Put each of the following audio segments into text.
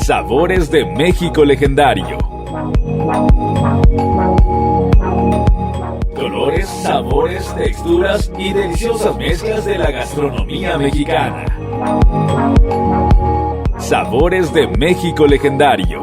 Sabores de México legendario. Colores, sabores, texturas y deliciosas mezclas de la gastronomía mexicana. Sabores de México legendario.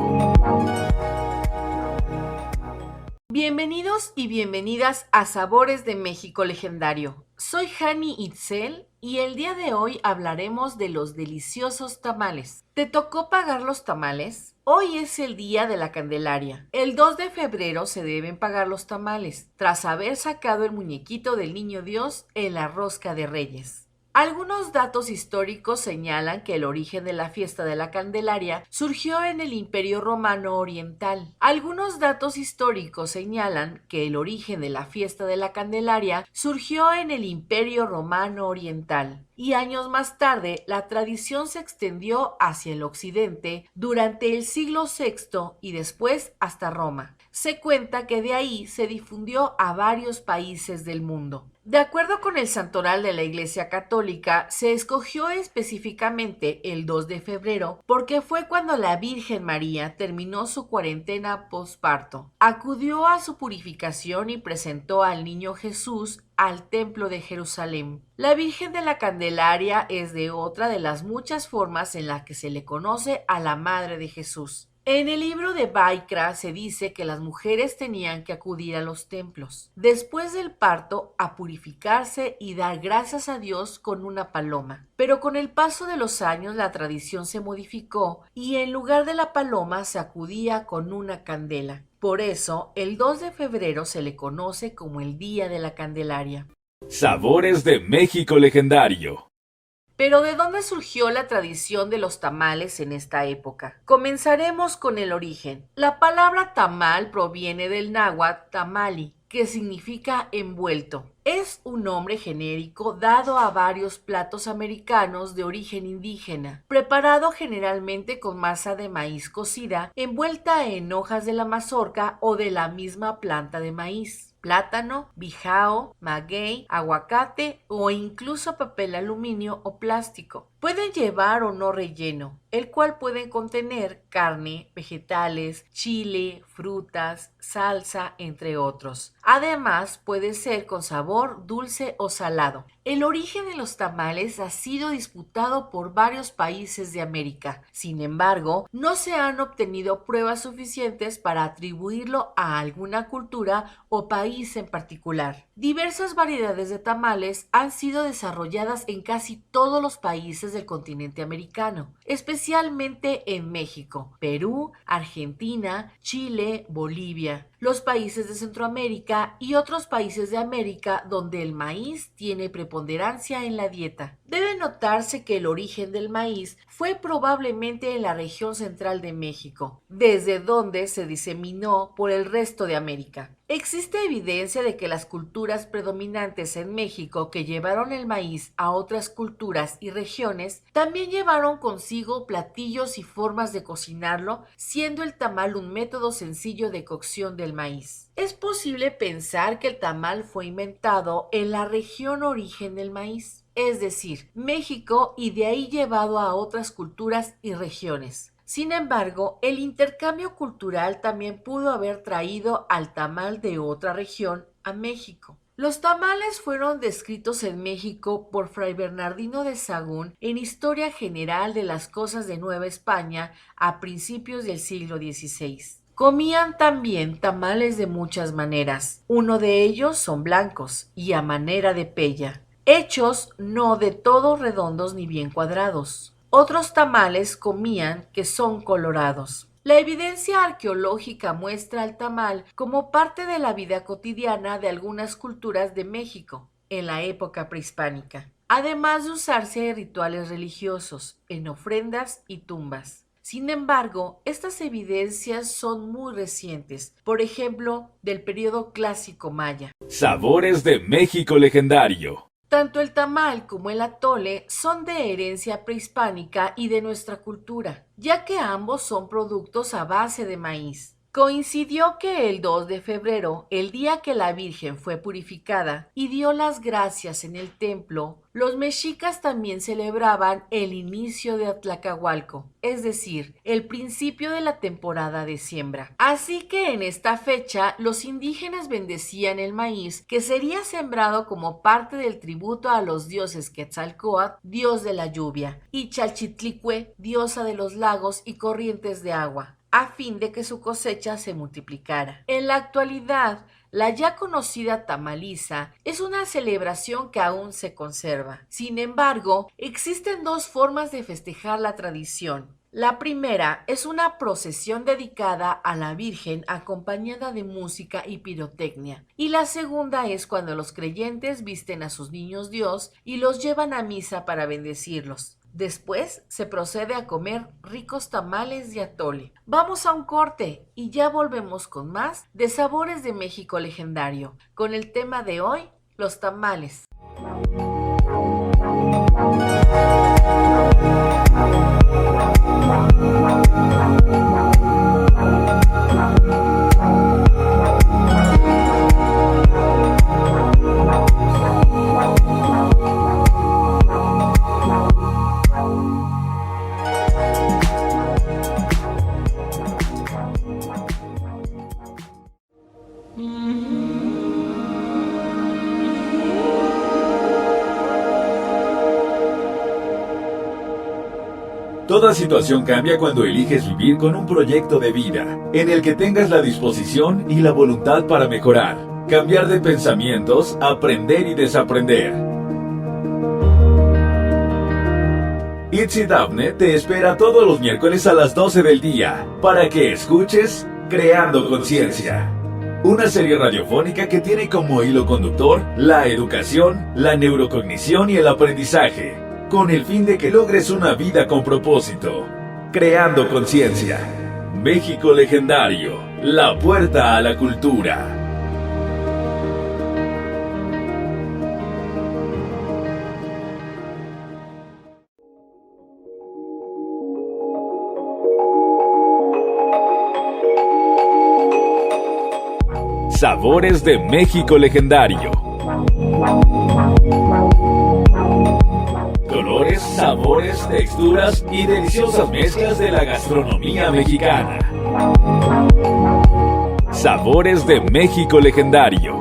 Bienvenidos y bienvenidas a Sabores de México legendario. Soy Hani Itzel y el día de hoy hablaremos de los deliciosos tamales. ¿Te tocó pagar los tamales? Hoy es el día de la Candelaria. El 2 de febrero se deben pagar los tamales, tras haber sacado el muñequito del Niño Dios en la rosca de Reyes. Algunos datos históricos señalan que el origen de la fiesta de la Candelaria surgió en el Imperio Romano Oriental. Algunos datos históricos señalan que el origen de la fiesta de la Candelaria surgió en el Imperio Romano Oriental. Y años más tarde, la tradición se extendió hacia el occidente durante el siglo VI y después hasta Roma. Se cuenta que de ahí se difundió a varios países del mundo. De acuerdo con el santoral de la Iglesia Católica, se escogió específicamente el 2 de febrero porque fue cuando la Virgen María terminó su cuarentena posparto. Acudió a su purificación y presentó al niño Jesús al templo de Jerusalén. La Virgen de la Candelaria es de otra de las muchas formas en las que se le conoce a la Madre de Jesús. En el libro de Baikra se dice que las mujeres tenían que acudir a los templos después del parto a purificarse y dar gracias a Dios con una paloma. Pero con el paso de los años la tradición se modificó y en lugar de la paloma se acudía con una candela. Por eso, el 2 de febrero se le conoce como el Día de la Candelaria. Sabores de México legendario. Pero ¿de dónde surgió la tradición de los tamales en esta época? Comenzaremos con el origen. La palabra tamal proviene del náhuatl tamali, que significa envuelto. Es un nombre genérico dado a varios platos americanos de origen indígena, preparado generalmente con masa de maíz cocida, envuelta en hojas de la mazorca o de la misma planta de maíz. Plátano, bijao, maguey, aguacate o incluso papel aluminio o plástico. Pueden llevar o no relleno, el cual pueden contener carne, vegetales, chile, frutas, salsa, entre otros. Además, puede ser con sabor dulce o salado. El origen de los tamales ha sido disputado por varios países de América. Sin embargo, no se han obtenido pruebas suficientes para atribuirlo a alguna cultura o país en particular. Diversas variedades de tamales han sido desarrolladas en casi todos los países del continente americano, especialmente en México, Perú, Argentina, Chile, Bolivia, los países de Centroamérica y otros países de América donde el maíz tiene preponderancia en la dieta. Debe notarse que el origen del maíz fue probablemente en la región central de México, desde donde se diseminó por el resto de América. Existe evidencia de que las culturas predominantes en México que llevaron el maíz a otras culturas y regiones también llevaron consigo platillos y formas de cocinarlo, siendo el tamal un método sencillo de cocción del maíz. Es posible pensar que el tamal fue inventado en la región origen del maíz, es decir, México, y de ahí llevado a otras culturas y regiones. Sin embargo, el intercambio cultural también pudo haber traído al tamal de otra región a México. Los tamales fueron descritos en México por Fray Bernardino de Sahagún en Historia General de las Cosas de Nueva España a principios del siglo XVI. Comían también tamales de muchas maneras. Uno de ellos son blancos y a manera de pella, hechos no de todo redondos ni bien cuadrados. Otros tamales comían que son colorados. La evidencia arqueológica muestra al tamal como parte de la vida cotidiana de algunas culturas de México en la época prehispánica, además de usarse en rituales religiosos, en ofrendas y tumbas. Sin embargo, estas evidencias son muy recientes, por ejemplo, del periodo clásico maya. Sabores de México legendario. Tanto el tamal como el atole son de herencia prehispánica y de nuestra cultura, ya que ambos son productos a base de maíz. Coincidió que el 2 de febrero, el día que la Virgen fue purificada y dio las gracias en el templo, los mexicas también celebraban el inicio de Atlacahualco, es decir, el principio de la temporada de siembra. Así que en esta fecha los indígenas bendecían el maíz que sería sembrado como parte del tributo a los dioses Quetzalcóatl, dios de la lluvia, y Chalchitlicue, diosa de los lagos y corrientes de agua, a fin de que su cosecha se multiplicara. En la actualidad, la ya conocida tamaliza es una celebración que aún se conserva. Sin embargo, existen dos formas de festejar la tradición. La primera es una procesión dedicada a la Virgen acompañada de música y pirotecnia. Y la segunda es cuando los creyentes visten a sus niños Dios y los llevan a misa para bendecirlos. Después se procede a comer ricos tamales de atole. Vamos a un corte y ya volvemos con más de Sabores de México Legendario, con el tema de hoy, los tamales. Toda situación cambia cuando eliges vivir con un proyecto de vida, en el que tengas la disposición y la voluntad para mejorar, cambiar de pensamientos, aprender y desaprender. Itzy Dafne te espera todos los miércoles a las 12 del día, para que escuches Creando Conciencia. Una serie radiofónica que tiene como hilo conductor la educación, la neurocognición y el aprendizaje, con el fin de que logres una vida con propósito. Creando Conciencia. México Legendario. La puerta a la cultura. Sabores de México Legendario. Colores, sabores, texturas y deliciosas mezclas de la gastronomía mexicana. Sabores de México Legendario.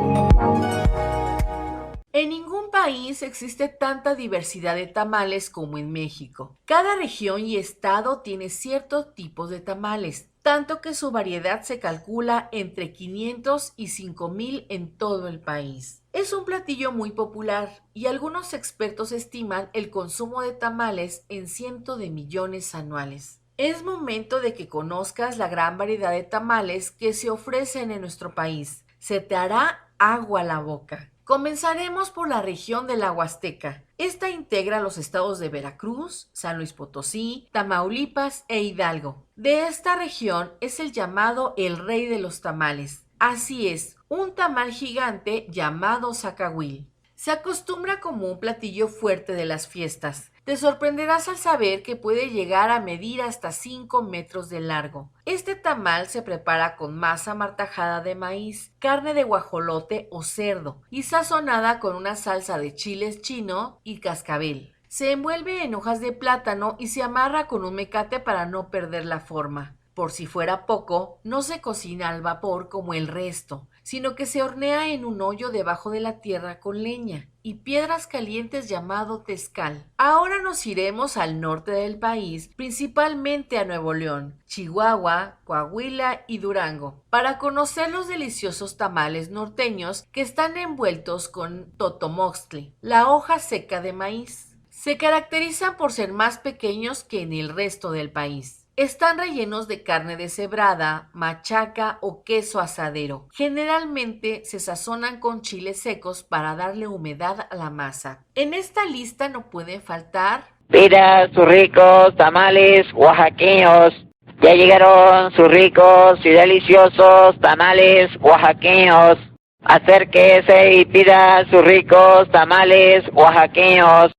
En ningún país existe tanta diversidad de tamales como en México. Cada región y estado tiene ciertos tipos de tamales, tanto que su variedad se calcula entre 500 y 5,000 en todo el país. Es un platillo muy popular y algunos expertos estiman el consumo de tamales en cientos de millones anuales. Es momento de que conozcas la gran variedad de tamales que se ofrecen en nuestro país. Se te hará agua a la boca. Comenzaremos por la región de la Huasteca. Esta integra los estados de Veracruz, San Luis Potosí, Tamaulipas e Hidalgo. De esta región es el llamado el rey de los tamales. Así es, un tamal gigante llamado zacahuil. Se acostumbra como un platillo fuerte de las fiestas. Te sorprenderás al saber que puede llegar a medir hasta 5 metros de largo. Este tamal se prepara con masa martajada de maíz, carne de guajolote o cerdo y sazonada con una salsa de chiles chino y cascabel. Se envuelve en hojas de plátano y se amarra con un mecate para no perder la forma. Por si fuera poco, no se cocina al vapor como el resto, sino que se hornea en un hoyo debajo de la tierra con leña y piedras calientes llamado tezcal. Ahora nos iremos al norte del país, principalmente a Nuevo León, Chihuahua, Coahuila y Durango, para conocer los deliciosos tamales norteños que están envueltos con totomoxtle, la hoja seca de maíz. Se caracterizan por ser más pequeños que en el resto del país. Están rellenos de carne deshebrada, machaca o queso asadero. Generalmente se sazonan con chiles secos para darle humedad a la masa. En esta lista no pueden faltar: pida sus ricos tamales oaxaqueños. Ya llegaron sus ricos y deliciosos tamales oaxaqueños. Acérquese y pida sus ricos tamales oaxaqueños.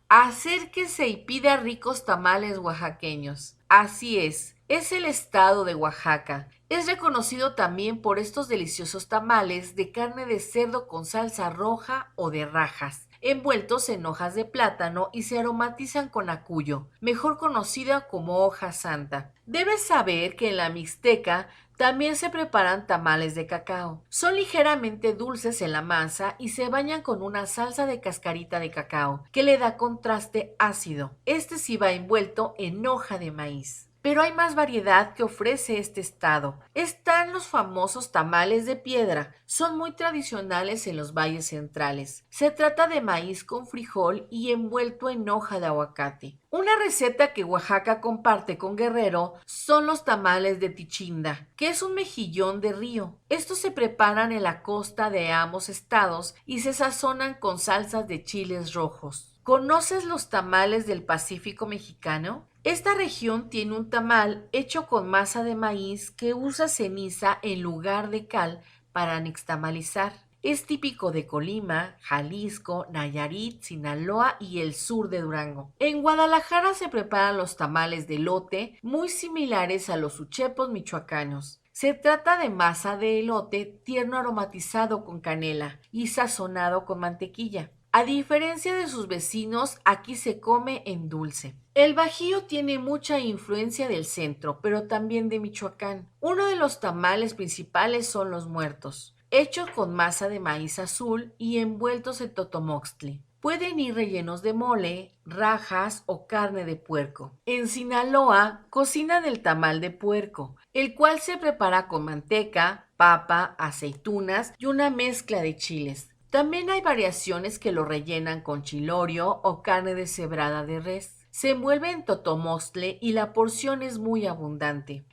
Acérquese y pida ricos tamales oaxaqueños. Así es el estado de Oaxaca. Es reconocido también por estos deliciosos tamales de carne de cerdo con salsa roja o de rajas, envueltos en hojas de plátano y se aromatizan con acuyo, mejor conocida como hoja santa. Debes saber que en la Mixteca también se preparan tamales de cacao. Son ligeramente dulces en la masa y se bañan con una salsa de cascarita de cacao, que le da contraste ácido. Este sí va envuelto en hoja de maíz. Pero hay más variedad que ofrece este estado. Están los famosos tamales de piedra. Son muy tradicionales en los valles centrales. Se trata de maíz con frijol y envuelto en hoja de aguacate. Una receta que Oaxaca comparte con Guerrero son los tamales de tichinda, que es un mejillón de río. Estos se preparan en la costa de ambos estados y se sazonan con salsas de chiles rojos. ¿Conoces los tamales del Pacífico mexicano? Esta región tiene un tamal hecho con masa de maíz que usa ceniza en lugar de cal para nixtamalizar. Es típico de Colima, Jalisco, Nayarit, Sinaloa y el sur de Durango. En Guadalajara se preparan los tamales de elote, muy similares a los uchepos michoacanos. Se trata de masa de elote tierno aromatizado con canela y sazonado con mantequilla. A diferencia de sus vecinos, aquí se come en dulce. El Bajío tiene mucha influencia del centro, pero también de Michoacán. Uno de los tamales principales son los muertos, hechos con masa de maíz azul y envueltos en totomoxtli. Pueden ir rellenos de mole, rajas o carne de puerco. En Sinaloa cocinan el tamal de puerco, el cual se prepara con manteca, papa, aceitunas y una mezcla de chiles. También hay variaciones que lo rellenan con chilorio o carne deshebrada de res. Se envuelve en totomostle y la porción es muy abundante.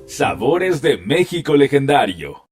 Sabores de México legendario.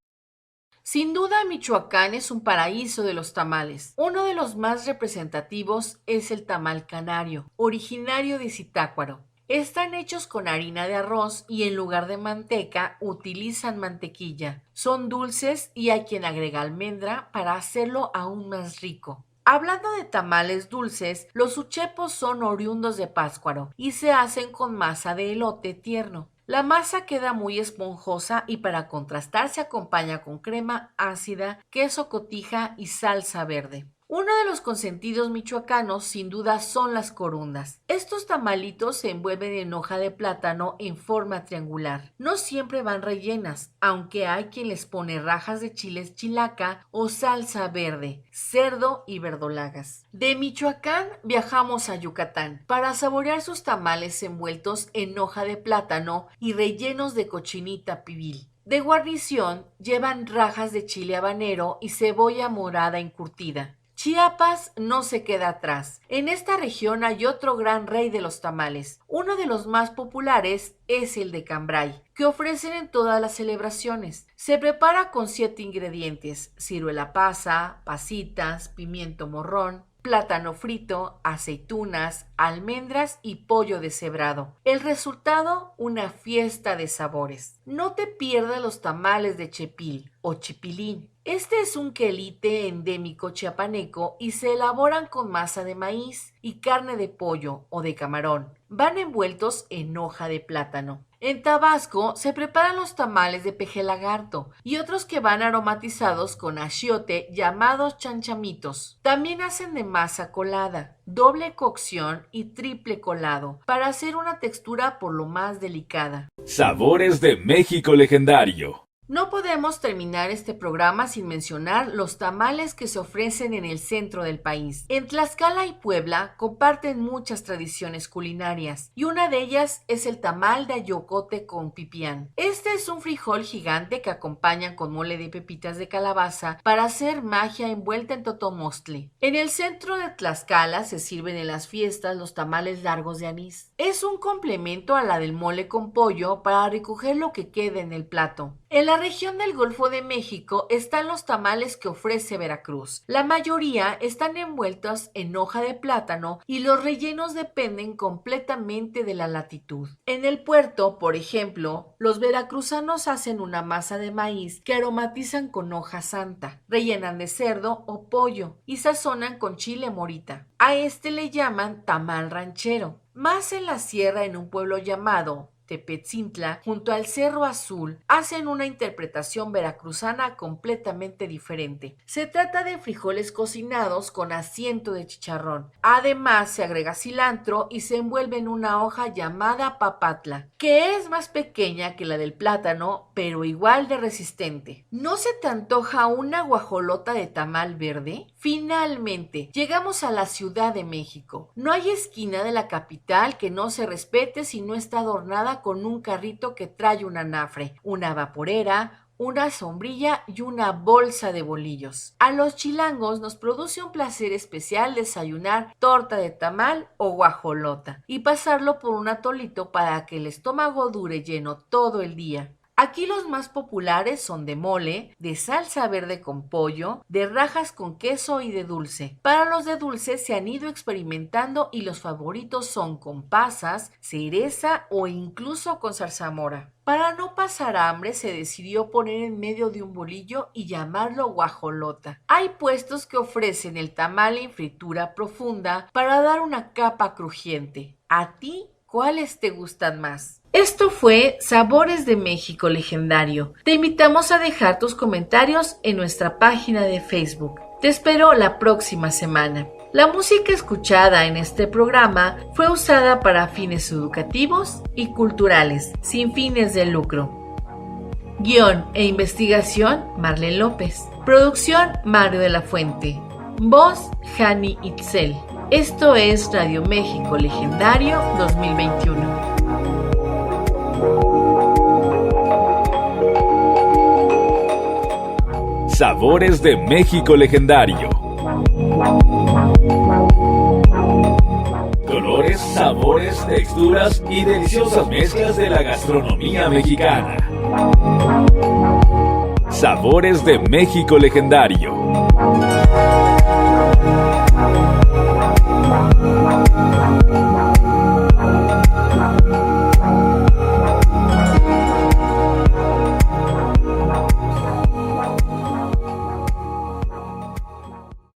Sin duda, Michoacán es un paraíso de los tamales. Uno de los más representativos es el tamal canario, originario de Zitácuaro. Están hechos con harina de arroz y en lugar de manteca utilizan mantequilla. Son dulces y hay quien agrega almendra para hacerlo aún más rico. Hablando de tamales dulces, los uchepos son oriundos de Pátzcuaro y se hacen con masa de elote tierno. La masa queda muy esponjosa y para contrastar se acompaña con crema ácida, queso cotija y salsa verde. Uno de los consentidos michoacanos sin duda son las corundas. Estos tamalitos se envuelven en hoja de plátano en forma triangular. No siempre van rellenas, aunque hay quien les pone rajas de chiles chilaca o salsa verde, cerdo y verdolagas. De Michoacán viajamos a Yucatán para saborear sus tamales envueltos en hoja de plátano y rellenos de cochinita pibil. De guarnición llevan rajas de chile habanero y cebolla morada encurtida. Chiapas no se queda atrás. En esta región hay otro gran rey de los tamales. Uno de los más populares es el de cambray, que ofrecen en todas las celebraciones. Se prepara con 7 ingredientes: ciruela pasa, pasitas, pimiento morrón, plátano frito, aceitunas, almendras y pollo deshebrado. El resultado, una fiesta de sabores. No te pierdas los tamales de chepil o chipilín. Este es un quelite endémico chiapaneco y se elaboran con masa de maíz y carne de pollo o de camarón. Van envueltos en hoja de plátano. En Tabasco se preparan los tamales de peje lagarto y otros que van aromatizados con achiote llamados chanchamitos. También hacen de masa colada, doble cocción y triple colado para hacer una textura por lo más delicada. Sabores de México legendario. No podemos terminar este programa sin mencionar los tamales que se ofrecen en el centro del país. En Tlaxcala y Puebla comparten muchas tradiciones culinarias y una de ellas es el tamal de ayocote con pipián. Este es un frijol gigante que acompañan con mole de pepitas de calabaza para hacer magia envuelta en totomostli. En el centro de Tlaxcala se sirven en las fiestas los tamales largos de anís. Es un complemento a la del mole con pollo para recoger lo que quede en el plato. En la región del Golfo de México están los tamales que ofrece Veracruz. La mayoría están envueltos en hoja de plátano y los rellenos dependen completamente de la latitud. En el puerto, por ejemplo, los veracruzanos hacen una masa de maíz que aromatizan con hoja santa, rellenan de cerdo o pollo y sazonan con chile morita. A este le llaman tamal ranchero. Más en la sierra, en un pueblo llamado Tepetzintla, junto al Cerro Azul, hacen una interpretación veracruzana completamente diferente. Se trata de frijoles cocinados con asiento de chicharrón. Además, se agrega cilantro y se envuelve en una hoja llamada papatla, que es más pequeña que la del plátano, pero igual de resistente. ¿No se te antoja una guajolota de tamal verde? Finalmente, llegamos a la Ciudad de México. No hay esquina de la capital que no se respete si no está adornada con un carrito que trae un anafre, una vaporera, una sombrilla y una bolsa de bolillos. A los chilangos nos produce un placer especial desayunar torta de tamal o guajolota y pasarlo por un atolito para que el estómago dure lleno todo el día. Aquí los más populares son de mole, de salsa verde con pollo, de rajas con queso y de dulce. Para los de dulce se han ido experimentando y los favoritos son con pasas, cereza o incluso con zarzamora. Para no pasar hambre se decidió poner en medio de un bolillo y llamarlo guajolota. Hay puestos que ofrecen el tamal en fritura profunda para dar una capa crujiente. ¿A ti cuáles te gustan más? Esto fue Sabores de México Legendario. Te invitamos a dejar tus comentarios en nuestra página de Facebook. Te espero la próxima semana. La música escuchada en este programa fue usada para fines educativos y culturales, sin fines de lucro. Guión e investigación, Marlene López. Producción, Mario de la Fuente. Voz, Jani Itzel. Esto es Radio México Legendario 2021. Sabores de México Legendario. Colores, sabores, texturas y deliciosas mezclas de la gastronomía mexicana. Sabores de México Legendario.